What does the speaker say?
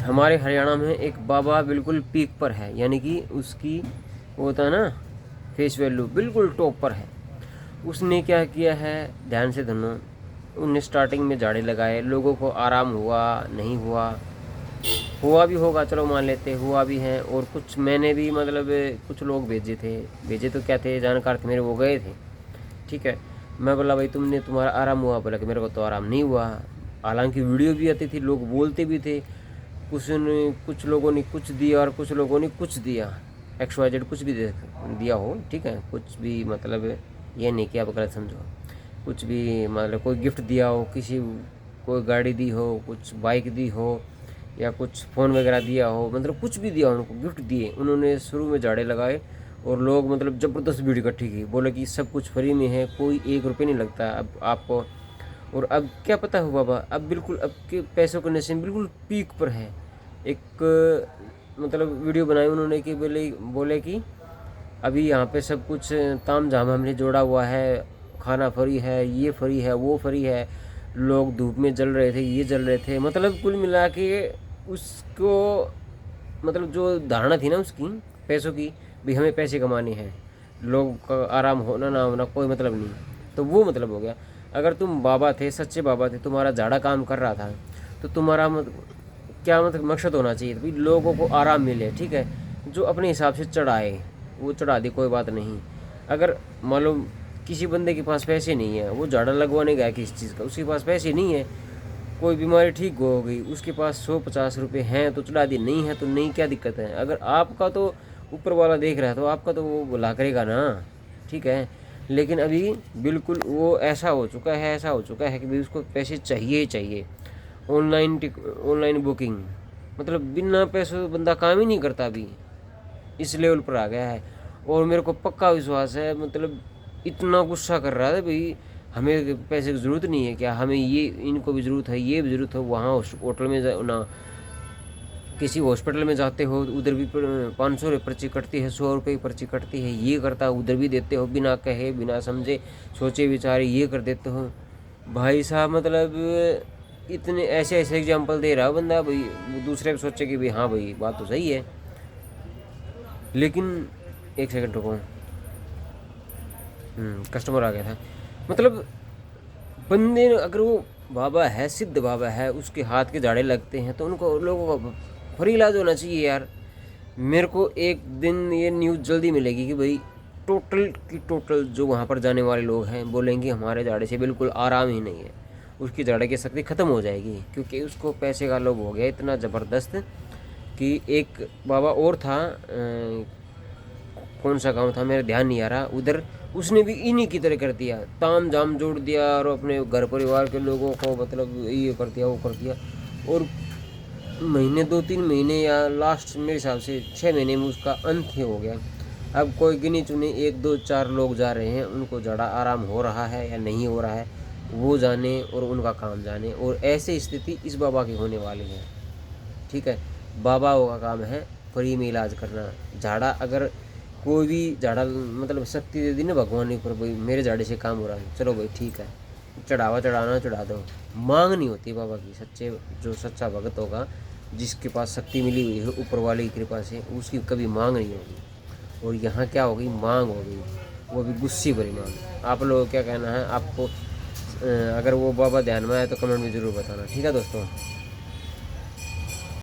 हमारे हरियाणा में एक बाबा बिल्कुल पीक पर है, यानी कि उसकी वो होता है ना फेस वैल्यू बिल्कुल टॉप पर है। उसने क्या किया है, ध्यान से सुनो। उनने स्टार्टिंग में झाड़े लगाए, लोगों को आराम हुआ नहीं हुआ, हुआ भी होगा, चलो मान लेते हुआ भी है। और कुछ मैंने भी मतलब कुछ लोग भेजे थे, भेजे तो क्या थे, जानकार थे मेरे, वो गए थे, ठीक है। मैं बोला भाई तुमने तुम्हारा आराम हुआ, बोला कि मेरे को तो आराम नहीं हुआ। हालांकि वीडियो भी आती थी, लोग बोलते भी थे, कुछ लोगों ने कुछ दिया और कुछ लोगों ने कुछ दिया, XYZ कुछ भी दिया हो, ठीक है। कुछ भी मतलब ये नहीं कि आप गलत समझो, कुछ भी मतलब कोई गिफ्ट दिया हो, किसी कोई गाड़ी दी हो, कुछ बाइक दी हो, या कुछ फ़ोन वगैरह दिया हो, मतलब कुछ भी दिया, उनको गिफ्ट दिए। उन्होंने शुरू में झाड़े लगाए और लोग मतलब ज़बरदस्त भीड़ इकट्ठी की, बोले कि सब कुछ फ्री में है, कोई 1 रुपये नहीं लगता अब आपको। और अब क्या पता हो बाबा, अब बिल्कुल अब के पैसों का नशे बिल्कुल पीक पर है। एक मतलब वीडियो बनाई उन्होंने कि बोले बोले कि अभी यहाँ पे सब कुछ ताम झाम हमने जोड़ा हुआ है, खाना फ्री है, ये फ्री है, वो फ्री है, लोग धूप में जल रहे थे, ये जल रहे थे, मतलब कुल मिला के उसको मतलब जो धारणा थी ना उसकी पैसों की, भी हमें पैसे कमाने हैं, लोग का आराम होना ना होना कोई मतलब नहीं, तो वो मतलब हो गया। अगर तुम बाबा थे, सच्चे बाबा थे, तुम्हारा झाड़ा काम कर रहा था, तो तुम्हारा क्या मतलब मकसद होना चाहिए भाई, लोगों को आराम मिले, ठीक है। जो अपने हिसाब से चढ़ाए वो चढ़ा दे, कोई बात नहीं। अगर मान लो किसी बंदे के पास पैसे नहीं है, वो झाड़ा लगवाने गया किसी चीज़ का, उसके पास पैसे नहीं है, कोई बीमारी ठीक हो गई, उसके पास 150 रुपये हैं तो चढ़ा दी, नहीं है तो नहीं, क्या दिक्कत है। अगर आपका तो ऊपर वाला देख रहा है तो आपका तो वो भला करेगा ना, ठीक है। लेकिन अभी बिल्कुल वो ऐसा हो चुका है, ऐसा हो चुका है कि भाई उसको पैसे चाहिए ही चाहिए। ऑनलाइन बुकिंग, मतलब बिना पैसों बंदा काम ही नहीं करता अभी, इस लेवल पर आ गया है। और मेरे को पक्का विश्वास है, मतलब इतना गुस्सा कर रहा था भाई, हमें पैसे की ज़रूरत नहीं है क्या, हमें ये इनको भी ज़रूरत है, ये भी ज़रूरत है, वहाँ होटल में ना किसी हॉस्पिटल में जाते हो उधर भी 500 रुपये पर्ची कटती है, 100 रुपये की पर्ची कटती है, ये करता उधर भी देते हो, बिना कहे बिना समझे सोचे विचारे ये कर देते हो भाई साहब। मतलब इतने ऐसे ऐसे एग्जाम्पल दे रहा है बंदा भाई, दूसरे को सोचे कि भाई हाँ भाई बात तो सही है। लेकिन एक सेकंड रुको, कस्टमर आ गया था। मतलब बंदे अगर वो बाबा है, सिद्ध बाबा है, उसके हाथ के झाड़े लगते हैं तो उनको लोगों का फ्री इलाज होना चाहिए यार। मेरे को एक दिन ये न्यूज़ जल्दी मिलेगी कि भाई टोटल की टोटल जो वहाँ पर जाने वाले लोग हैं बोलेंगे हमारे झाड़े से बिल्कुल आराम ही नहीं है, उसकी झाड़े की शक्ति ख़त्म हो जाएगी, क्योंकि उसको पैसे का लोभ हो गया इतना ज़बरदस्त। कि एक बाबा और था, कौन सा गांव था मेरा ध्यान नहीं आ रहा, उधर उसने भी इन्हीं की तरह कर दिया, ताम झाम जोड़ दिया और अपने घर परिवार के लोगों को मतलब ये कर दिया वो कर दिया। और महीने 2-3 महीने या लास्ट मेरे हिसाब से 6 महीने में उसका अंत ही हो गया। अब कोई गिनी चुने 1-2-4 लोग जा रहे हैं, उनको ज़्यादा आराम हो रहा है या नहीं हो रहा है वो जाने और उनका काम जाने। और ऐसी स्थिति इस बाबा की होने वाली है, ठीक है। बाबाओं का काम है फ्री में इलाज करना। झाड़ा अगर कोई भी झाड़ा मतलब शक्ति दे दी ना भगवान ने, पर भाई मेरे झाड़े से काम हो रहा है, चलो भाई ठीक है, चढ़ावा चढ़ाना चढ़ा दो। मांग नहीं होती बाबा की, सच्चे जो सच्चा भगत होगा, जिसके पास शक्ति मिली हुई है ऊपर वाले की कृपा से, उसकी कभी मांग नहीं होगी। और यहाँ क्या हो गई, मांग हो गई, वो भी गुस्से भरी मांग। आप लोगों को क्या कहना है आपको, अगर वो बाबा ध्यान में आए तो कमेंट में ज़रूर बताना, ठीक है दोस्तों।